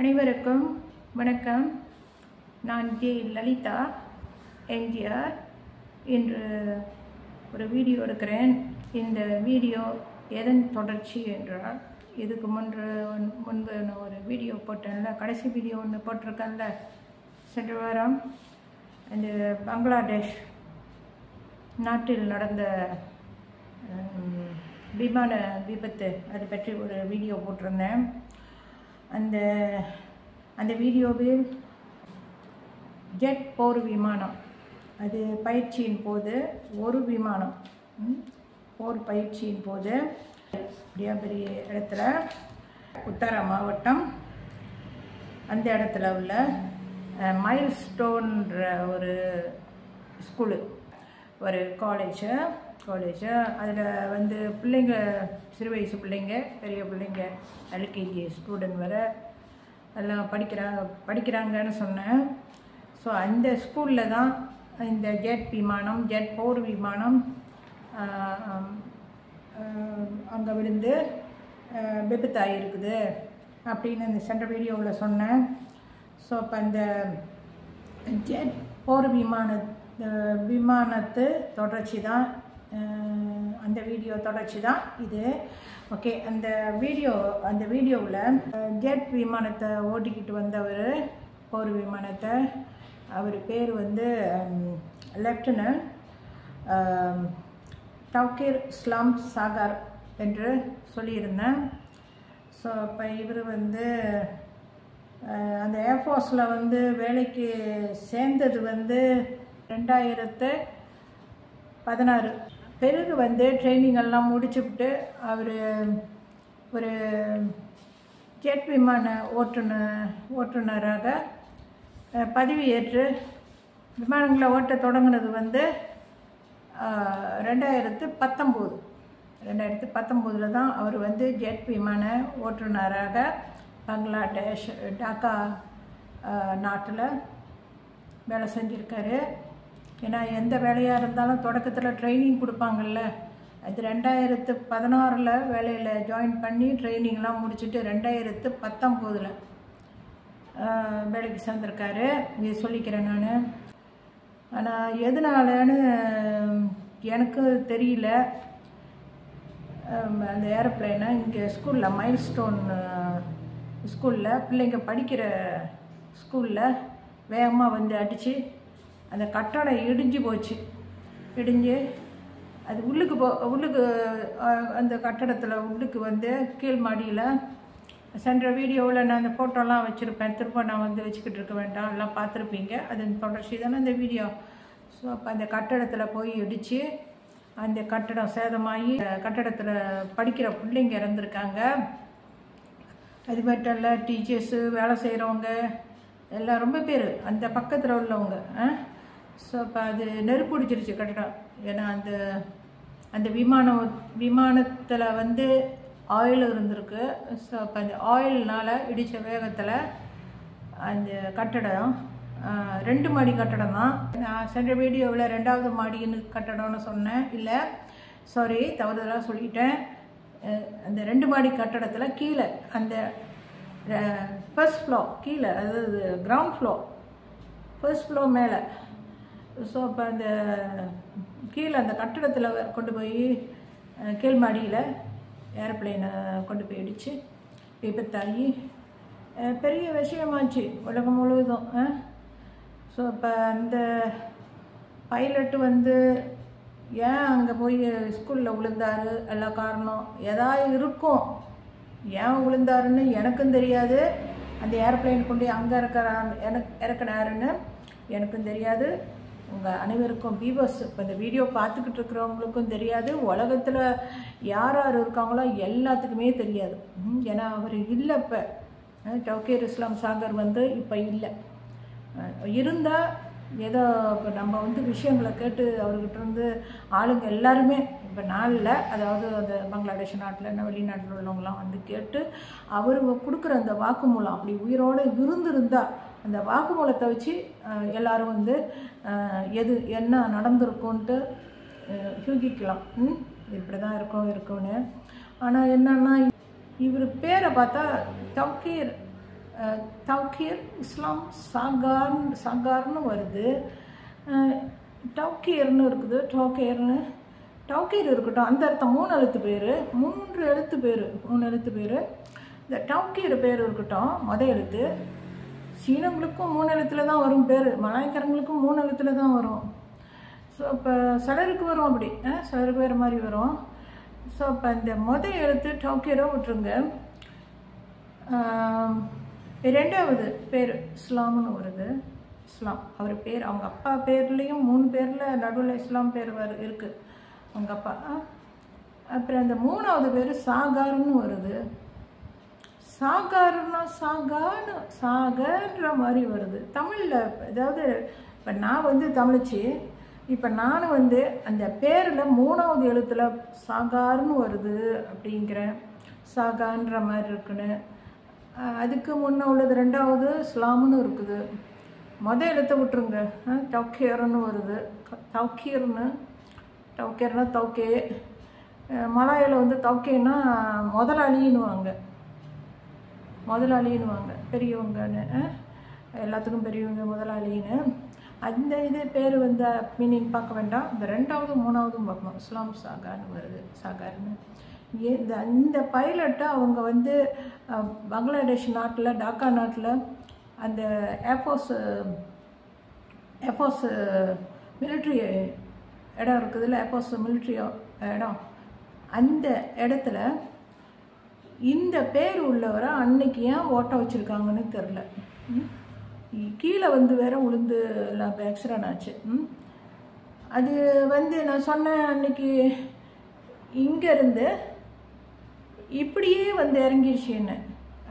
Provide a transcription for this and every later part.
அனைவருக்கும் வணக்கம். நான் ஜே லலிதா என்ஜிஆர். இன்று ஒரு வீடியோ எடுக்கிறேன். இந்த வீடியோ எதன் தொடர்ச்சி என்றால், இதுக்கு முன்பு நான் ஒரு வீடியோ போட்டேன்ல, கடைசி வீடியோ ஒன்று போட்டிருக்கேன்ல சென்ற வாரம், இந்த பங்களாதேஷ் நாட்டில் நடந்த விமான விபத்து அதை பற்றி ஒரு வீடியோ போட்டிருந்தேன். அந்த வீடியோவில் ஜெட் போர் விமானம், அது பயிற்சியின் போது ஒரு விமானம் போர் பயிற்சியின் போது பெரிய இடத்துல உத்தரா மாவட்டம், அந்த இடத்துல உள்ள மைல்ஸ்டோன்ற ஒரு ஸ்கூலு, ஒரு காலேஜு. அதில் பிள்ளைங்க, சிறு வயசு பிள்ளைங்க, பெரிய பிள்ளைங்க, எல்கேஜி ஸ்டூடெண்ட் வர எல்லாம் படிக்கிறாங்கன்னு சொன்னேன். ஸோ அந்த ஸ்கூலில் தான் இந்த ஜெட் போர் விமானம் அங்கே விழுந்து விபத்தாகிருக்குது அப்படின்னு இந்த சென்ற வீடியோவில் சொன்னேன். ஸோ அப்போ அந்த ஜெட் போர் விமானத்து தொடர்ச்சி தான், அந்த வீடியோ தொடர்ச்சி தான் இது. ஓகே, அந்த வீடியோவில் ஜெட் விமானத்தை ஓட்டிக்கிட்டு வந்தவர், போர் விமானத்தை, அவர் பேர் லெப்டினன்ட் தௌகீர் இஸ்லாம் சாகர் என்று சொல்லியிருந்தேன். ஸோ இப்போ இவர் அந்த ஏர்ஃபோர்ஸில் வேலைக்கு சேர்ந்தது 2016. பிறகு ட்ரைனிங் எல்லாம் முடிச்சுவிட்டு அவர் ஒரு ஜெட் விமான ஓட்டுநராக பதவி ஏற்று விமானங்களை ஓட்ட தொடங்கினது 2019 தான் அவர் ஜெட் விமான ஓட்டுநராக பங்களாதேஷ் டாக்கா நாட்டில் வேலை செஞ்சுருக்காரு. ஏன்னா எந்த வேலையாக இருந்தாலும் தொடக்கத்தில் ட்ரைனிங் கொடுப்பாங்கள்ல, அது 2016 வேலையில் ஜாயின் பண்ணி ட்ரைனிங்லாம் முடிச்சுட்டு 2019 வேலைக்கு சேர்ந்துருக்காரு. இது சொல்லிக்கிறேன் நான். ஆனால் எதனாலன்னு எனக்கு தெரியல. அந்த ஏரோப்ளைனை இங்கே ஸ்கூலில், மைல்ஸ்டோன் ஸ்கூலில், பிள்ளைங்க படிக்கிற ஸ்கூலில் வேகமாக அடித்து அந்த கட்டடம் இடிஞ்சு போச்சு. அது உள்ளுக்கு அந்த கட்டடத்தில் உள்ளுக்கு கீழ் மாடியில், சென்ற வீடியோவில் நான் அந்த ஃபோட்டோலாம் வச்சுருப்பேன், திரும்ப நான் வச்சுக்கிட்டு இருக்க வேண்டாம், எல்லாம் பார்த்துருப்பீங்க. அதன் தொடர்ச்சி தானே அந்த வீடியோ. ஸோ அப்போ அந்த கட்டடத்தில் போய் இடித்து அந்த கட்டடம் சேதமாகி கட்டடத்தில் படிக்கிற பிள்ளைங்க இறந்துருக்காங்க. அது மட்டும் இல்லை, டீச்சர்ஸு, வேலை செய்கிறவங்க எல்லாம் ரொம்ப பேர் அந்த பக்கத்தில் உள்ளவங்க. ஸோ அப்போ அது நெருப்பு பிடிச்சிருச்சு கட்டடம். ஏன்னா அந்த விமானத்தில் ஆயில் இருந்திருக்கு. ஸோ அப்போ அந்த ஆயில்னால் இடித்த வேகத்தில் அந்த கட்டடம் 2 மாடி கட்டடம் தான். நான் சென்ற வீடியோவில் 2வது மாடின்னு கட்டடம்னு சொன்னேன். இல்லை, சாரி, தவறுதலாக சொல்லிட்டேன். அந்த 2 மாடி கட்டடத்தில் கீழே அந்த ஃபர்ஸ்ட் ஃப்ளோர் கீழே, அதாவது கிரவுண்ட் ஃப்ளோர், ஃபர்ஸ்ட் ஃப்ளோர் மேலே. ஸோ அப்போ அந்த கீழே அந்த கட்டடத்தில் கொண்டு போய் கீழ் மாடியில் ஏரோப்ளைனை கொண்டு போய் இடித்து விபத்தாகி பெரிய விஷயமாச்சு உலகம் முழுவதும். ஸோ இப்போ அந்த பைலட்டு ஏன் அங்கே போய் ஸ்கூலில் விழுந்தார், எல்லா காரணம் ஏதாவது இருக்கும். ஏன் விழுந்தாருன்னு எனக்கும் தெரியாது. அந்த ஏரோப்ளைன் கொண்டு அங்கே இறக்குனாருன்னு எனக்கும் தெரியாது. உங்கள் அனைவருக்கும் வியூவர்ஸ், இப்போ இந்த வீடியோ பார்த்துக்கிட்டு இருக்கிறவங்களுக்கும் தெரியாது. உலகத்தில் யார் யார் இருக்காங்களோ எல்லாத்துக்குமே தெரியாது. ஏன்னா அவர் இல்லை. இப்போ தௌகீர் இஸ்லாம் சாகர் இப்போ இல்லை. இருந்தால் ஏதோ இப்போ நம்ம விஷயங்களை கேட்டு அவர்கிட்ட ஆளுங்க எல்லாருமே இப்போ நாளில், அதாவது அந்த பங்களாதேஷ் நாட்டில், வெளிநாட்டில் உள்ளவங்களாம் கேட்டு அவர் கொடுக்குற அந்த வாக்குமூலம், அப்படி உயிரோடு இருந்திருந்தால் அந்த வாக்குமூலத்தை வச்சு எல்லோரும் என்ன நடந்திருக்கும்ன்ட்டு யூகிக்கலாம். இப்படி தான் இருக்கும்னு. ஆனால் என்னன்னா, இவர் பேரை பார்த்தா தௌகீர் தௌகீர் இஸ்லாம் சாகார்னு வருது. டௌகீர்னு இருக்குது. டௌகீர் இருக்கட்டும், அந்த அர்த்தம் 3 எழுத்து பேர், 3 எழுத்து பேர். இந்த டௌகீர் பேர் இருக்கட்டும், எழுத்து. சீனங்களுக்கும் 3 எழுத்துல தான் வரும் பேர், மலாய்க்காரங்களுக்கும் 3 எழுத்துல தான் வரும். ஸோ இப்போ சிலருக்கு வரும் அப்படி, சிலருக்கு வேறு மாதிரி வரும். ஸோ இப்போ இந்த எழுத்து டௌகீரை விட்டுருங்க. 2வது பேர் இஸ்லாம்னு வருது. இஸ்லாம் அவர் பேர், அவங்க அப்பா பேர்லேயும் 3 பேரில் நடுவில் இஸ்லாம் பேர் இருக்குது அவங்க அப்பா. அப்புறம் அந்த 3வது பேர் சாகார்னு வருது. சாகார்னா சாகன்ற மாதிரி வருது தமிழில். அதாவது இப்போ நான் வந்து தமிழ்ச்சி, இப்போ நான் வந்து அந்த பேரில் 3வது எழுத்தில் சாகார்னு வருது அப்படிங்கிறேன். சாகான்ற மாதிரி இருக்குன்னு. அதுக்கு முன்னே உள்ளது 2வது இஸ்லாம்னு இருக்குது. எழுத்தை விட்டுருங்க. டௌகீர்னு வருது. டௌகீர்னா தௌகே. மலாயில் வந்து தௌகேன்னா முதலாளின்னுவாங்க, பெரியவங்கன்னு. எல்லாத்துக்கும் பெரியவங்க முதலாளின்னு. அந்த இது பேர் வந்து மீனிங் பார்க்க வேண்டாம். இந்த 2வது 3வதும் பார்க்கணும். இஸ்லாம் சாகார்னு வருது. சாகார்னு இந்த பைலட்டை அவங்க வந்து பங்களாதேஷ் நாட்டில், டாக்கா நாட்டில் அந்த ஏர்ஃபோர்ஸ் மிலிட்ரி இடம் இருக்குதுல்ல, ஏர்ஃபோர்ஸ் மிலிட்ரி இடம், அந்த இடத்துல இந்த பேர் உள்ளவரை அன்னைக்கு ஏன் ஓட்ட வச்சுருக்காங்கன்னு தெரில. கீழே வந்து வேற உளுந்து எல்லாம் ஆக்சிடென்ட் ஆச்சு. அது வந்து நான் சொன்னேன் அன்னைக்கு, இங்கேருந்து இப்படியே வந்து இறங்கிடுச்சின்னு.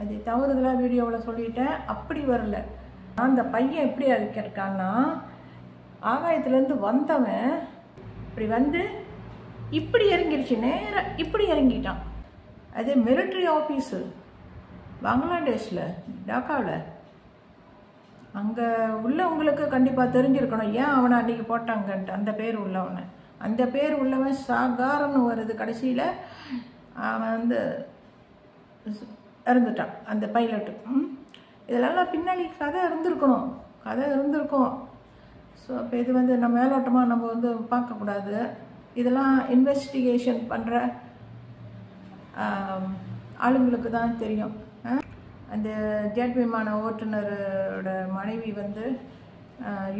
அது தவறுதலாக வீடியோவில் சொல்லிட்டேன், அப்படி வரல. அந்த பையன் எப்படி இருக்கான்னா, ஆகாயத்துலேருந்து வந்தவன் இப்படி வந்து இப்படி இறங்கிடுச்சு, நேராக இப்படி இறங்கிட்டான். அது மிலிட்ரி ஆஃபீஸு பங்களாதேஷில், டாக்காவில். அங்கே உள்ளவங்களுக்கு கண்டிப்பாக தெரிஞ்சிருக்கணும் ஏன் அவனை அன்றைக்கி போட்டாங்கன்ட்டு. அந்த பேர் உள்ளவனை, அந்த பேர் உள்ளவன் சாகார்னு வருது. கடைசியில் அவன் வந்து இறந்துட்டான், அந்த பைலட்டு. இதெல்லாம் பின்னாடி கதை இருந்திருக்கும். ஸோ அப்போ இது வந்து நம்ம மேலோட்டமாக நம்ம வந்து பார்க்கக்கூடாது. இதெல்லாம் இன்வெஸ்டிகேஷன் பண்ணுற ஆளுங்களுக்கு தான் தெரியும். அந்த ஜெட் விமான ஓட்டுநரோட மனைவி வந்து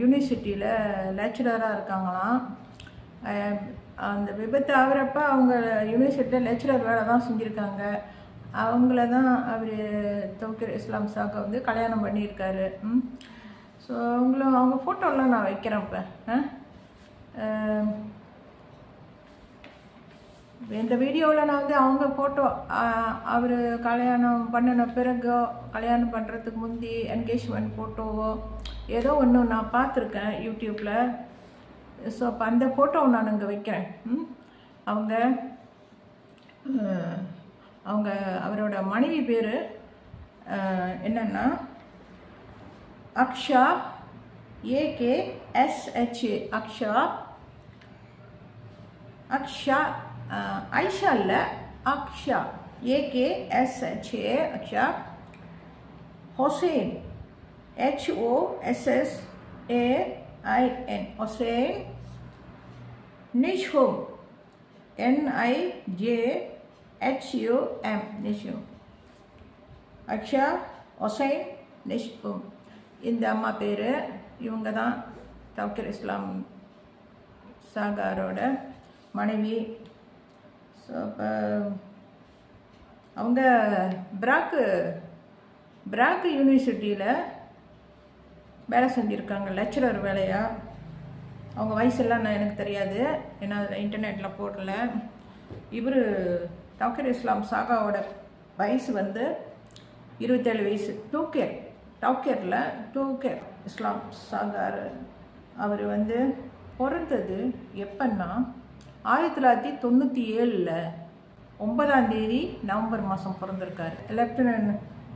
யூனிவர்சிட்டியில் லெக்சரராக இருக்காங்களாம். அந்த விபத்து ஆகிறப்ப அவங்க யூனிவர்சிட்டியில் லெக்சரர் வேலை தான் செஞ்சுருக்காங்க. அவங்கள தான் அவர் தௌகீர் இஸ்லாம் சாகா வந்து கல்யாணம் பண்ணியிருக்காரு. ஸோ அவங்க ஃபோட்டோலாம் நான் வைக்கிறேன். இப்போ இந்த வீடியோவில் நான் வந்து அவங்க ஃபோட்டோ, அவர் கல்யாணம் பண்ணின பிறகு, கல்யாணம் பண்ணுறதுக்கு முந்தி என்கேஜ்மெண்ட் ஃபோட்டோவோ ஏதோ ஒன்று நான் பார்த்துருக்கேன் யூடியூப்பில். ஸோ அப்போ அந்த ஃபோட்டோவை நான் இங்கே வைக்கிறேன். அவரோட மனைவி பேர் என்னன்னா அக்ஷா, AKSHA, அக்ஷா. ஐஷா இல்லை, Aqsa, AKSHA, Aqsa. Hossain, HOSSAIN, Hossain. நிஷ்ஹும், NIJHUM, நிஷ்ஹும். Aqsa, Hossain, நிஷ்ஹும். இந்த அம்மா பேர். இவங்க தான் தௌகீர் இஸ்லாம் சாகாரோட மனைவி. ஸோ இப்போ அவங்க பிராக்கு யூனிவர்சிட்டியில் வேலை செஞ்சுருக்காங்க, லெக்சரர் வேலையாக. அவங்க வயசெல்லாம் எனக்கு தெரியாது, ஏன்னா அதில் இன்டர்நெட்டில் போடல. இவர் தௌகீர் இஸ்லாம் சாகாவோட வயசு வந்து 27 வயசு. டௌகீர் இஸ்லாம் சாகார் அவர் வந்து பிறந்தது எப்பன்னா 1997 9ஆம் தேதி நவம்பர் மாதம் பிறந்திருக்காரு. லெப்டினன்ட்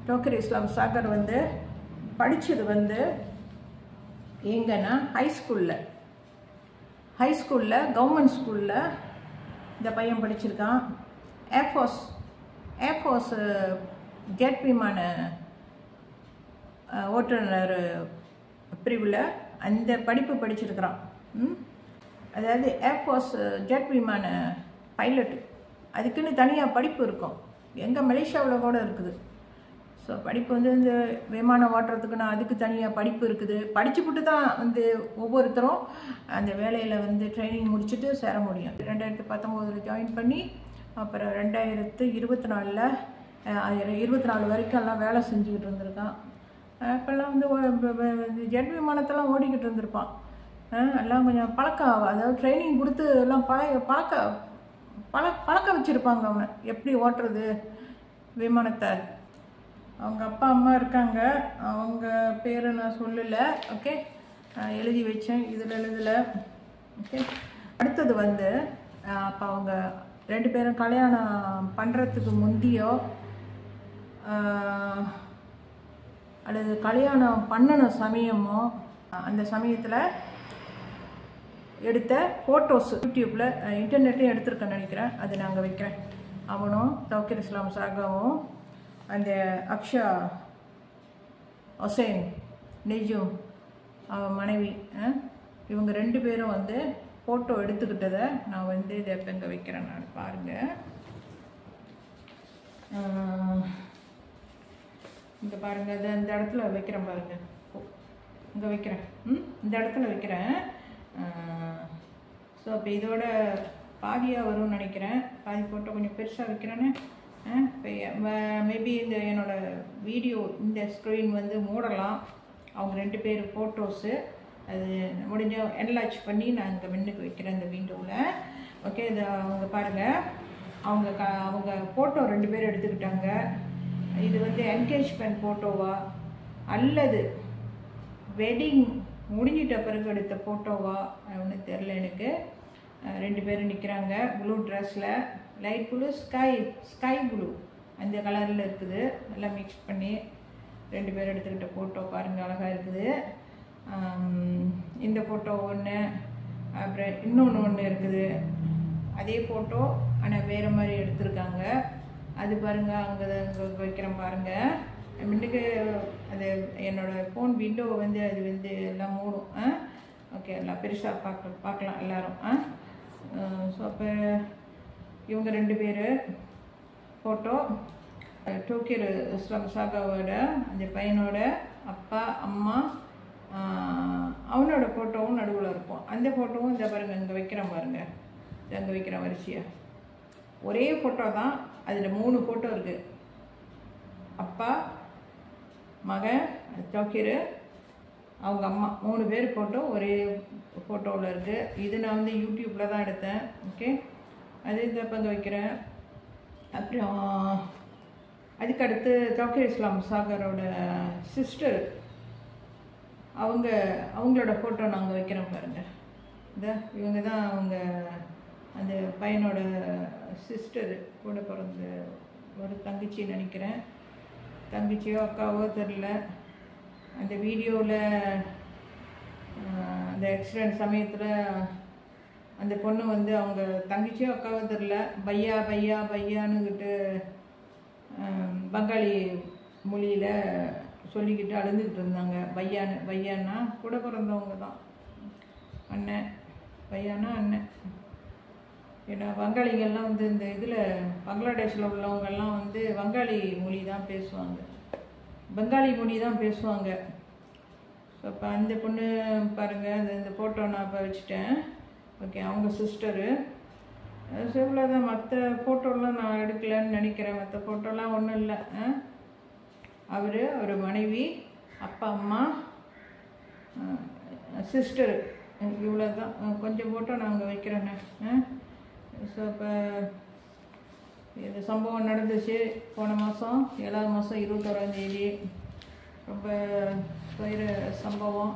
தௌகீர் இஸ்லாம் சாகர் வந்து படித்தது வந்து எங்கன்னா ஹைஸ்கூலில் கவர்மெண்ட் ஸ்கூலில் இந்த பையன் படிச்சிருக்கான். ஏர்ஃபோர்ஸ் ஜெட் விமான ஓட்டுநர் பிரிவில் அந்த படிப்பு படிச்சிருக்கிறான். அதாவது ஏர்ஃபோர்ஸ் ஜெட் விமான பைலட்டு, அதுக்குன்னு தனியாக படிப்பு இருக்கும். எங்கள் மலேசியாவில் கூட இருக்குது. ஸோ படிப்பு வந்து இந்த விமானம் ஓட்டுறதுக்குன்னா அதுக்கு தனியாக படிப்பு இருக்குது. படிச்சுக்கிட்டு தான் வந்து ஒவ்வொருத்தரும் அந்த வேலையில் வந்து ட்ரைனிங் முடிச்சுட்டு சேர முடியும். 2019 ஜாயின் பண்ணி அப்புறம் 2024 24 வரைக்கும் எல்லாம் வேலை செஞ்சுக்கிட்டு இருந்திருக்கான். இப்போல்லாம் வந்து ஜெட் விமானத்தெல்லாம் ஓடிக்கிட்டு இருந்திருப்பான். எல்லாம் கொஞ்சம் பழக்கம், அதாவது ட்ரைனிங் கொடுத்து எல்லாம் பழக்க வச்சுருப்பாங்க அவனை எப்படி ஓட்டுறது விமானத்தை. அவங்க அப்பா அம்மா இருக்காங்க, அவங்க பேரை நான் சொல்லலை. ஓகே, எழுதி வச்சேன், இதில் எழுதலை. ஓகே, அடுத்தது வந்து அப்போ அவங்க 2 பேரும் கல்யாணம் பண்ணுறதுக்கு முந்தியோ அல்லது கல்யாணம் பண்ணின சமயமோ அந்த சமயத்தில் எடுத்த ஃபோட்டோஸ் யூடியூப்பில் இன்டர்நெட்டையும் எடுத்துருக்கேன்னு நினைக்கிறேன். அது நாங்கள் வைக்கிறேன். அவனும் தௌக்கீர் இஸ்லாம் சாகாவும் அந்த அக்ஷா ஹுசைன் நெஜும் அவன் மனைவி இவங்க 2 பேரும் வந்து ஃபோட்டோ எடுத்துக்கிட்டதை நான் வந்து இதை இப்போ இங்கே வைக்கிறேன். நான் பாருங்கள், இங்கே பாருங்கள், இதை இந்த இடத்துல வைக்கிறேன் பாருங்கள். இங்கே வைக்கிறேன், இந்த இடத்துல வைக்கிறேன். ஸோ அப்போ இதோட பாதியாக வரும்னு நினைக்கிறேன். பாதி ஃபோட்டோ கொஞ்சம் பெருசாக வைக்கிறேன்னு. மேபி இந்த என்னோடய வீடியோ இந்த ஸ்க்ரீன் வந்து மூடலாம். அவங்க 2 பேர் ஃபோட்டோஸு அது முடிஞ்ச என்லார்ஜ் பண்ணி நான் இங்கே முன்னுக்கு வைக்கிறேன் இந்த விண்டோவில். ஓகே, இது அவங்க பாருங்கள், அவங்க ஃபோட்டோ 2 பேர் எடுத்துக்கிட்டாங்க. இது வந்து என்கேஜ்மெண்ட் ஃபோட்டோவா அல்லது வெட்டிங் முடிஞ்சிட்ட பிறகு எடுத்த ஃபோட்டோவா ஒன்றும் தெரில எனக்கு. 2 பேரும் நிற்கிறாங்க ப்ளூ ட்ரெஸ்ஸில், லைட் ப்ளூ ஸ்கை ப்ளூ அந்த கலரில் இருக்குது. எல்லாம் மிக்ஸ் பண்ணி 2 பேர் எடுத்துக்கிட்ட ஃபோட்டோ பாருங்கள், அழகாக இருக்குது. இந்த ஃபோட்டோ ஒன்று, அப்புறம் இன்னொன்று இருக்குது அதே ஃபோட்டோ ஆனால் வேறு மாதிரி எடுத்திருக்காங்க. அது பாருங்கள், அங்கே வைக்கிறேன் பாருங்கள். முன்னுக்கு அது என்னோடய ஃபோன் விண்டோ வந்து அது வந்து எல்லாம் மூடும். ஓகே, எல்லாம் பெருசாக பார்க்கலாம் எல்லோரும். ஸோ அப்போ இவங்க 2 பேர் ஃபோட்டோ தௌக்கீர் இஸ்லாம் சாகாவோட அந்த பையனோட அப்பா அம்மா அவனோட ஃபோட்டோவும் நடுவில் இருக்கும். அந்த ஃபோட்டோவும் இந்த பாருங்கள் இங்கே வைக்கிறேன் பாருங்கள், அங்கே வைக்கிறேன் வரிசையாக. ஒரே ஃபோட்டோ தான், அதில் 3 ஃபோட்டோ இருக்குது. அப்பா, மகன் தௌக்கீர், அவங்க அம்மா 3 பேர் ஃபோட்டோ ஒரே ஃபோட்டோவில் இருக்குது. இது நான் வந்து யூடியூப்பில் தான் எடுத்தேன். ஓகே, அது இந்த பங்கு வைக்கிறேன். அப்புறம் அதுக்கடுத்து தௌக்கீர் இஸ்லாம் சாகரோட சிஸ்டர் அவங்களோட ஃபோட்டோ நாங்கள் வைக்கிறோம் பாருங்கள். இவங்க தான் அவங்க அந்த பையனோட சிஸ்டர், கூட பிறந்த ஒரு தங்கச்சி நினைக்கிறேன், தங்கச்சியோ அக்காவோ தெரில. அந்த வீடியோவில் அந்த ஆக்சிடெண்ட் சமயத்தில் அந்த பொண்ணு வந்து அவங்க தங்கச்சியோ அக்காவோ தெரில, பையா பையா பையானுக்கிட்டு பங்காளி மொழியில் சொல்லிக்கிட்டு அழுந்துக்கிட்டு இருந்தாங்க. பையான்னா கூட பிறந்தவங்க தான், அண்ணன், பையானா அண்ணன். ஏன்னா வங்காளிகள்லாம் வந்து இந்த இதில் பங்களாதேஷில் உள்ளவங்கெல்லாம் வந்து வங்காளி மொழி தான் பேசுவாங்க, பெங்காலி மொழி தான் பேசுவாங்க. ஸோ அப்போ அந்த பொண்ணு பாருங்கள், இந்த ஃபோட்டோ நான் இப்போ வச்சுட்டேன். ஓகே, அவங்க சிஸ்டரு. ஸோ இவ்வளோதான், மற்ற ஃபோட்டோலாம் நான் எடுக்கலைன்னு நினைக்கிறேன். மற்ற ஃபோட்டோலாம் ஒன்றும் இல்லை. அவர் மனைவி, அப்பா அம்மா, சிஸ்டரு, இவ்வளோ தான். கொஞ்சம் ஃபோட்டோ நான் அங்கே வைக்கிறேன்னு. ஸோ இப்போ இந்த சம்பவம் நடந்துச்சு போன மாதம் 7ஆம் மாதம் 21ஆம் தேதி. ரொம்ப பயிர சம்பவம்.